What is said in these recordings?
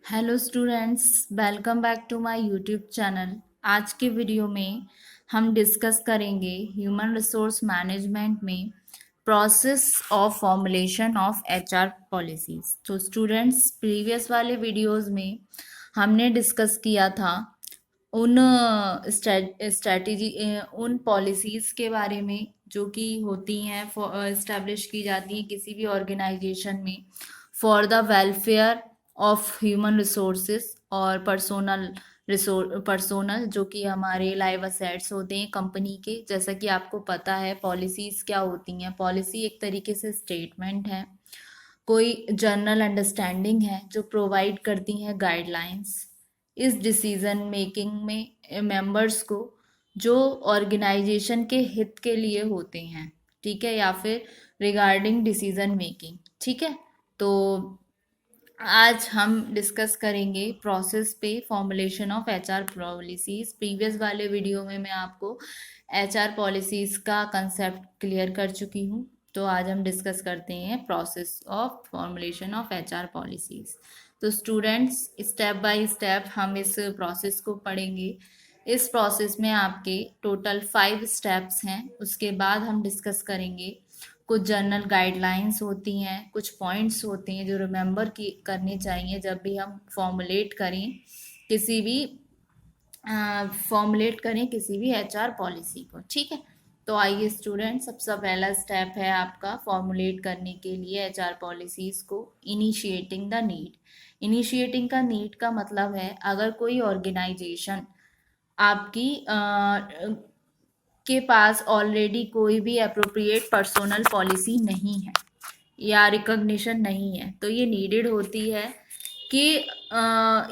Hello students, welcome back to my YouTube channel. आज के video में हम डिस्कस करेंगे ह्यूमन रिसोर्स मैनेजमेंट में process of formulation of HR policies. तो स्टूडेंट्स, प्रीवियस वाले वीडियोस में हमने डिस्कस किया था उन स्ट्रैटेजी उन पॉलिसीज के बारे में जो कि होती हैं, इस्टेब्लिश की जाती हैं किसी भी ऑर्गेनाइजेशन में for the welfare of human resources और पर्सोनल जो कि हमारे लाइव असेट्स होते हैं कंपनी के। जैसा कि आपको पता है पॉलिसीज क्या होती हैं। पॉलिसी एक तरीके से स्टेटमेंट है, कोई जनरल अंडरस्टैंडिंग है जो प्रोवाइड करती हैं गाइडलाइंस इस डिसीजन मेकिंग में मेंबर्स को, जो ऑर्गेनाइजेशन के हित के लिए होते हैं, ठीक है, या फिर रिगार्डिंग डिसीजन मेकिंग। ठीक है, तो आज हम डिस्कस करेंगे प्रोसेस पे formulation of HR policies. Previous वाले वीडियो में मैं आपको एचआर पॉलिसीज का कंसेप्ट क्लियर कर चुकी हूँ। तो आज हम डिस्कस करते हैं process of formulation of HR policies. तो स्टूडेंट्स, स्टेप बाय स्टेप हम इस प्रोसेस को पढ़ेंगे। इस प्रोसेस में आपके टोटल 5 स्टेप्स हैं। उसके बाद हम डिस्कस करेंगे कुछ जनरल गाइडलाइंस होती हैं, कुछ पॉइंट्स होते हैं जो रिमेंबर की करने चाहिए जब भी हम किसी भी फॉर्मुलेट करें किसी भी एचआर पॉलिसी को। ठीक है, तो आइए स्टूडेंट, सबसे पहला स्टेप है आपका फॉर्मुलेट करने के लिए एचआर पॉलिसीज को, इनिशिएटिंग द नीड। इनिशिएटिंग का नीड का मतलब है अगर कोई ऑर्गेनाइजेशन आपकी के पास ऑलरेडी कोई भी अप्रोप्रिएट पर्सोनल पॉलिसी नहीं है या रिकॉग्निशन नहीं है, तो ये नीडेड होती है कि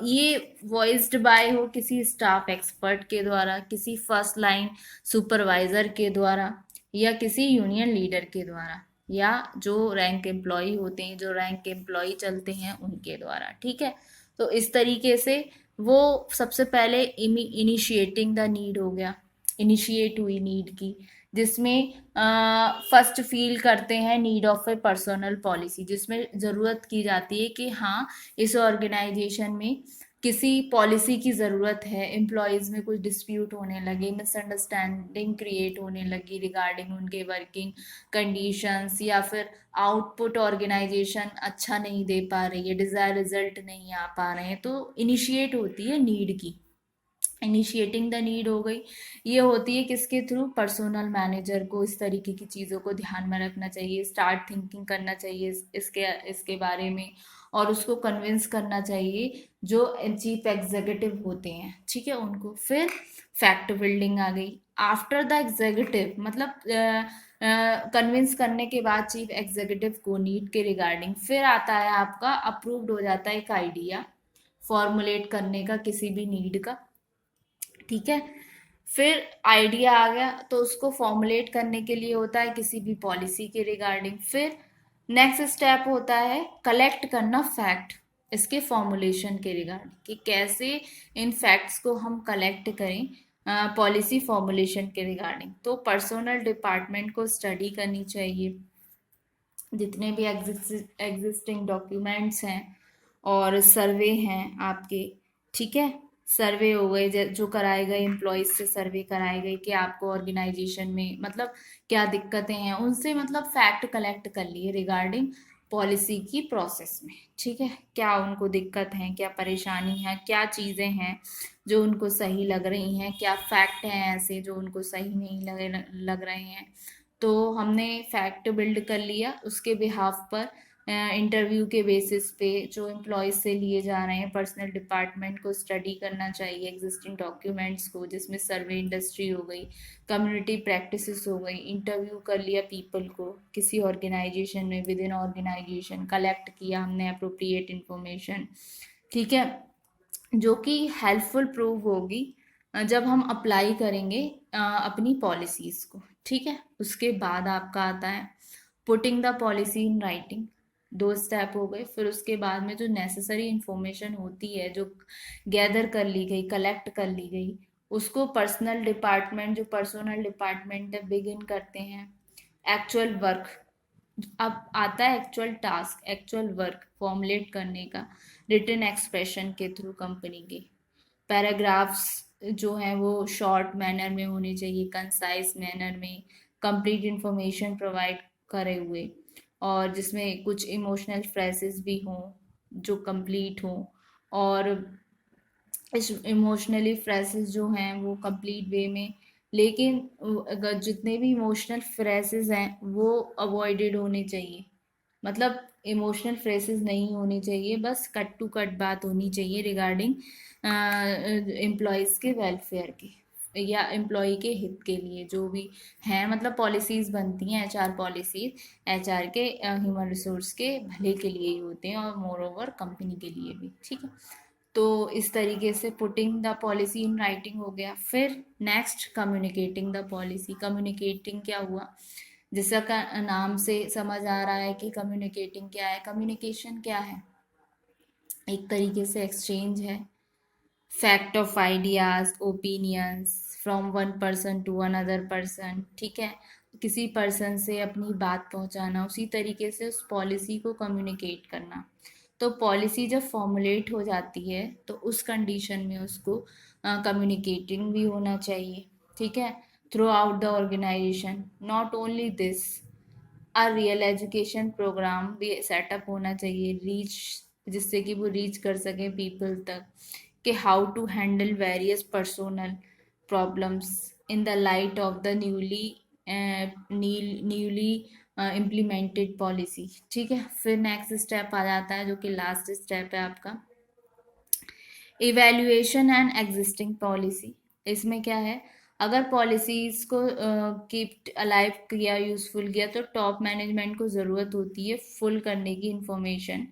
ये वॉइस्ड बाय हो किसी स्टाफ एक्सपर्ट के द्वारा, किसी फर्स्ट लाइन सुपरवाइजर के द्वारा, या किसी यूनियन लीडर के द्वारा, या जो रैंक एम्प्लॉय होते हैं, जो रैंक एम्प्लॉय चलते हैं उनके द्वारा। ठीक है, तो इस तरीके से वो सबसे पहले इनिशिएटिंग द नीड हो गया, इनिशिएट हुई नीड की, जिसमें फर्स्ट फील करते हैं need of A personal policy, जिसमें ज़रूरत की जाती है कि हाँ, इस ऑर्गेनाइजेशन में किसी पॉलिसी की ज़रूरत है। एम्प्लॉयज़ में कुछ डिस्प्यूट होने लगे, मिसअंडरस्टैंडिंग क्रिएट होने लगी रिगार्डिंग उनके वर्किंग कंडीशंस, या फिर आउटपुट ऑर्गेनाइजेशन अच्छा नहीं दे पा रही है, डिज़ायर रिजल्ट नहीं आ पा रहे हैं, तो इनिशिएट होती है नीड की। इनिशिएटिंग द नीड हो गई, ये होती है किसके थ्रू? पर्सोनल मैनेजर को इस तरीके की चीज़ों को ध्यान में रखना चाहिए, स्टार्ट थिंकिंग करना चाहिए इसके बारे में, और उसको कन्विंस करना चाहिए जो चीफ एग्जीक्यूटिव होते हैं, ठीक है, उनको। फिर फैक्ट बिल्डिंग आ गई आफ्टर द एग्जीक्यूटिव, मतलब कन्विंस करने के बाद चीफ एग्जीक्यूटिव को नीड के रिगार्डिंग, फिर आता है आपका अप्रूव्ड हो जाता है एक आइडिया फॉर्मुलेट करने का किसी भी नीड का। ठीक है, फिर आइडिया आ गया तो उसको फॉर्मुलेट करने के लिए होता है किसी भी पॉलिसी के रिगार्डिंग। फिर नेक्स्ट स्टेप होता है कलेक्ट करना फैक्ट इसके फॉर्मुलेशन के रिगार्डिंग, कि कैसे इन फैक्ट्स को हम कलेक्ट करें पॉलिसी फॉर्मुलेशन के रिगार्डिंग। तो पर्सनल डिपार्टमेंट को स्टडी करनी चाहिए जितने भी एग्जिस्टिंग डॉक्यूमेंट्स हैं और सर्वे हैं आपके। ठीक है, सर्वे हो गए जो कराए गए एम्प्लॉयज से, सर्वे कराए गए कि आपको ऑर्गेनाइजेशन में मतलब क्या दिक्कतें हैं, उनसे मतलब फैक्ट कलेक्ट कर लिए रिगार्डिंग पॉलिसी की प्रोसेस में। ठीक है, क्या उनको दिक्कत है, क्या परेशानी है, क्या चीज़ें हैं जो उनको सही लग रही हैं, क्या फैक्ट हैं ऐसे जो उनको सही नहीं लग रहे हैं। तो हमने फैक्ट बिल्ड कर लिया, उसके बिहाफ पर इंटरव्यू के बेसिस पे जो एम्प्लॉयज से लिए जा रहे हैं, पर्सनल डिपार्टमेंट को स्टडी करना चाहिए एग्जिस्टिंग डॉक्यूमेंट्स को, जिसमें सर्वे इंडस्ट्री हो गई, कम्युनिटी प्रैक्टिसेस हो गई। इंटरव्यू कर लिया पीपल को किसी ऑर्गेनाइजेशन में, विद इन ऑर्गेनाइजेशन कलेक्ट किया हमने अप्रोप्रिएट इंफॉर्मेशन। ठीक है, जो कि हेल्पफुल प्रूव होगी जब हम अप्लाई करेंगे अपनी पॉलिसीज़ को। ठीक है, उसके बाद आपका आता है putting the policy in writing. 2 step हो गए। फिर उसके बाद में जो नेसेसरी इंफॉर्मेशन होती है, जो गैदर कर ली गई, कलेक्ट कर ली गई, उसको पर्सनल डिपार्टमेंट है बिगिन करते हैं एक्चुअल वर्क अब आता है actual task, actual work formulate करने का रिटन एक्सप्रेशन के थ्रू कंपनी के। पैराग्राफ्स जो हैं वो शॉर्ट मैनर में होने चाहिए, कंसाइज मैनर में, कंप्लीट इंफॉर्मेशन प्रोवाइड करे हुए, और जिसमें कुछ इमोशनल फ्रेजेस भी हों जो कंप्लीट हों, और इस इमोशनली फ्रेजेस जो हैं वो कंप्लीट वे में, लेकिन अगर जितने भी इमोशनल फ्रेजेस हैं वो अवॉइडेड होने चाहिए। मतलब इमोशनल फ्रेजेस नहीं होनी चाहिए, बस कट टू कट बात होनी चाहिए रिगार्डिंग एम्प्लॉयज़ के वेलफेयर के या एम्प्लॉय के हित के लिए जो भी हैं। मतलब पॉलिसीज़ बनती हैं, एचआर पॉलिसीज एचआर के ह्यूमन रिसोर्स के भले के लिए ही होते हैं, और मोर ओवर कंपनी के लिए भी, ठीक है। तो इस तरीके से putting the policy in writing हो गया। फिर next communicating the policy. Communicating क्या हुआ, जैसा का नाम से समझ आ रहा है कि कम्युनिकेटिंग क्या है। कम्युनिकेशन क्या है, एक तरीके से एक्सचेंज है, fact of ideas opinions from one person to another person, ठीक है। किसी पर्सन से अपनी बात पहुंचाना, उसी तरीके से उस पॉलिसी को कम्युनिकेट करना। तो पॉलिसी जब फॉर्मुलेट हो जाती है तो उस कंडीशन में उसको कम्युनिकेटिंग भी होना चाहिए, ठीक है, throughout the organisation. Not only this, a real education programme भी सेटअप होना चाहिए, रीच, जिससे कि वो रीच कर सकें पीपल तक, कि how to handle various personal problems in the light of the newly implemented policy, ठीक है। फिर नेक्स्ट स्टेप आ जाता है जो कि लास्ट स्टेप है आपका, इवेल्युएशन एंड एग्जिस्टिंग पॉलिसी। इसमें क्या है, अगर पॉलिसीज को कीप अलाइव किया, यूजफुल किया, तो टॉप मैनेजमेंट को ज़रूरत होती है फुल करने की information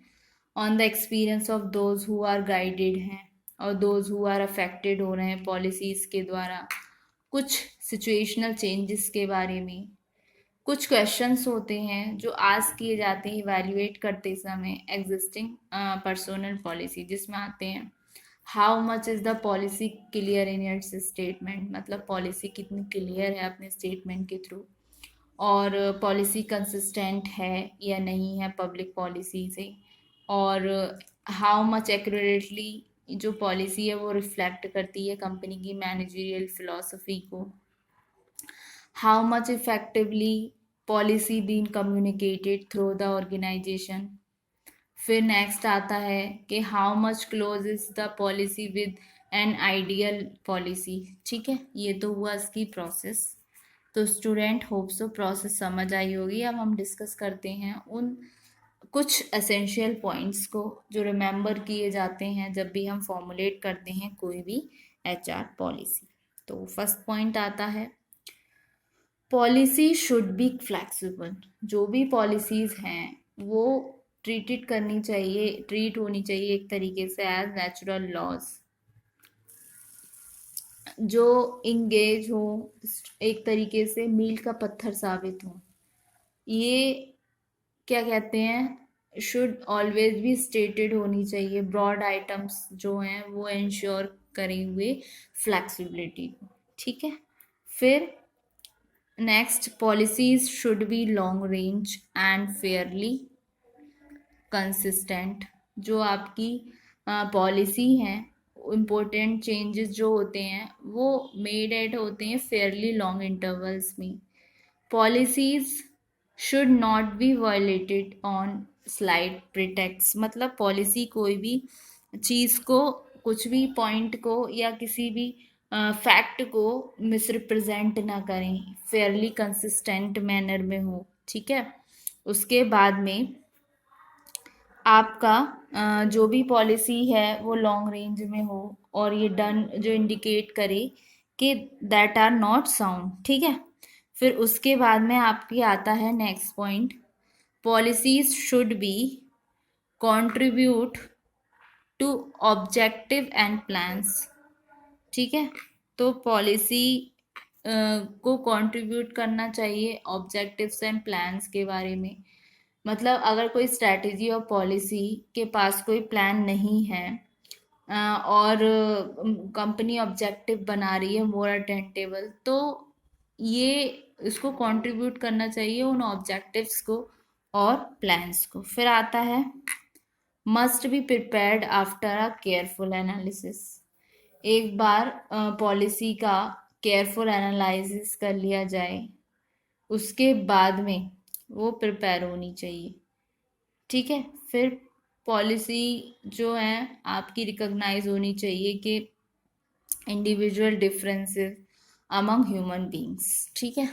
on the experience of those who are guided हैं और दोज हु आर अफेक्टेड हो रहे हैं पॉलिसीज़ के द्वारा, कुछ सिचुएशनल चेंजेस के बारे में। कुछ क्वेश्चंस होते हैं जो आस्क किए जाते हैं इवैल्यूएट करते समय एग्जिस्टिंग पर्सोनल पॉलिसी, जिसमें आते हैं how much is the policy clear in its statement, मतलब पॉलिसी कितनी क्लियर है अपने स्टेटमेंट के थ्रू, और पॉलिसी कंसिस्टेंट है या नहीं है पब्लिक पॉलिसी से, और हाउ मच एक्यूरेटली जो पॉलिसी है वो रिफ्लेक्ट करती है कंपनी की मैनेजरियल फिलॉसफी को, how much effectively policy being communicated through the organization। फिर नेक्स्ट आता है कि how much close is the policy with an ideal policy, ठीक है। ये तो हुआ इसकी प्रोसेस। तो स्टूडेंट होप सो प्रोसेस समझ आई होगी। अब हम डिस्कस करते हैं उन कुछ एसेंशियल पॉइंट्स को जो रिमेंबर किए जाते हैं जब भी हम फॉर्मुलेट करते हैं कोई भी एचआर पॉलिसी। तो फर्स्ट पॉइंट आता है, पॉलिसी शुड बी फ्लेक्सिबल। जो भी पॉलिसीज हैं वो ट्रीट होनी चाहिए एक तरीके से एज नेचुरल लॉज, जो इंगेज हो, एक तरीके से मील का पत्थर साबित हो। ये क्या कहते हैं, शुड ऑलवेज बी स्टेटेड होनी चाहिए। ब्रॉड आइटम्स जो हैं वो इंश्योर करे हुए फ्लेक्सिबिलिटी को, ठीक है। फिर next, policies should be long range and fairly consistent. जो आपकी पॉलिसी हैं, इम्पोर्टेंट चेंजेस जो होते हैं वो मेड एट होते हैं फेयरली लॉन्ग इंटरवल्स में। Policies should not be violated on slide pretext, मतलब पॉलिसी कोई भी चीज़ को, कुछ भी पॉइंट को या किसी भी फैक्ट को मिसरिप्रेजेंट ना करें, फेयरली कंसिस्टेंट मैनर में हो, ठीक है। उसके बाद में आपका जो भी पॉलिसी है वो लॉन्ग रेंज में हो, और ये डन जो इंडिकेट करे कि दैट आर नॉट साउंड, ठीक है। फिर उसके बाद में आपकी आता है next point, policies should be contribute to objective and plans, ठीक है। तो पॉलिसी को कंट्रीब्यूट करना चाहिए ऑब्जेक्टिव्स एंड प्लान्स के बारे में। मतलब अगर कोई स्ट्रैटेजी और पॉलिसी के पास कोई प्लान नहीं है और कंपनी ऑब्जेक्टिव बना रही है मोर अटेंटेबल, तो ये इसको कंट्रीब्यूट करना चाहिए उन ऑब्जेक्टिव्स को और प्लान्स को। फिर आता है must be prepared after a careful analysis. एक बार पॉलिसी का केयरफुल एनालिसिस कर लिया जाए, उसके बाद में वो प्रिपेयर होनी चाहिए। ठीक है। फिर पॉलिसी जो है आपकी रिकॉग्नाइज होनी चाहिए कि individual differences among human beings. ठीक है।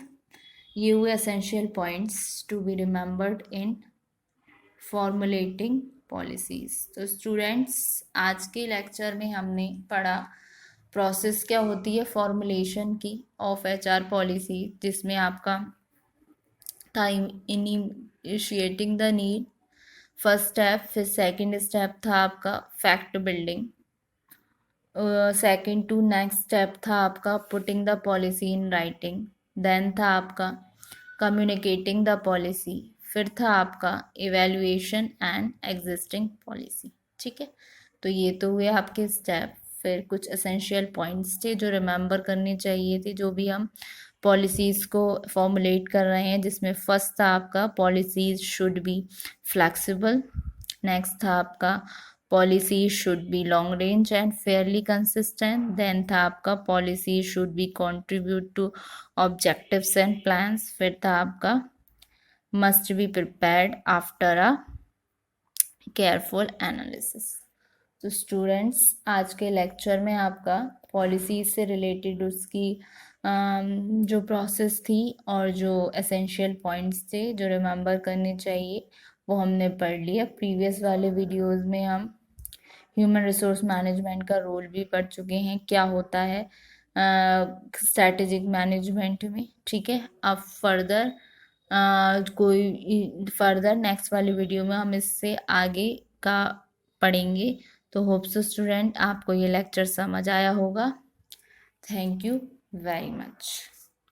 ये हुए essential points to be remembered in formulating policies. तो स्टूडेंट्स, आज के लेक्चर में हमने पढ़ा प्रोसेस क्या होती है फॉर्मुलेशन की ऑफ एचआर पॉलिसी, जिसमें आपका था initiating the need, first step. फिर सेकंड स्टेप था आपका fact building. Second to next step था आपका putting the policy in writing. Then था आपका कम्युनिकेटिंग द पॉलिसी। फिर था आपका इवेल्युएशन एंड एग्जिस्टिंग पॉलिसी। ठीक है। तो ये तो हुए आपके स्टेप। फिर कुछ एसेंशियल पॉइंट्स थे जो रिमेंबर करने चाहिए थे जो भी हम पॉलिसीज़ को फॉर्मुलेट कर रहे हैं, जिसमें फर्स्ट था आपका policies should be flexible. Next था आपका policy should be long range and fairly consistent. Then था आपका policy should be contribute to objectives and plans. फिर था आपका must be prepared after a careful analysis. तो स्टूडेंट्स, आज के लेक्चर में आपका पॉलिसी से रिलेटेड उसकी जो प्रोसेस थी और जो एसेंशियल पॉइंट्स थे जो रिमेंबर करने चाहिए वो हमने पढ़ लिया। प्रीवियस वाले वीडियोस में हम ह्यूमन रिसोर्स मैनेजमेंट का रोल भी पढ़ चुके हैं, क्या होता है स्ट्रैटेजिक मैनेजमेंट में। ठीक है। अब फर्दर कोई फर्दर नेक्स्ट वाली वीडियो में हम इससे आगे का पढ़ेंगे। तो होप सो स्टूडेंट आपको ये लेक्चर समझ आया होगा। Thank you very much.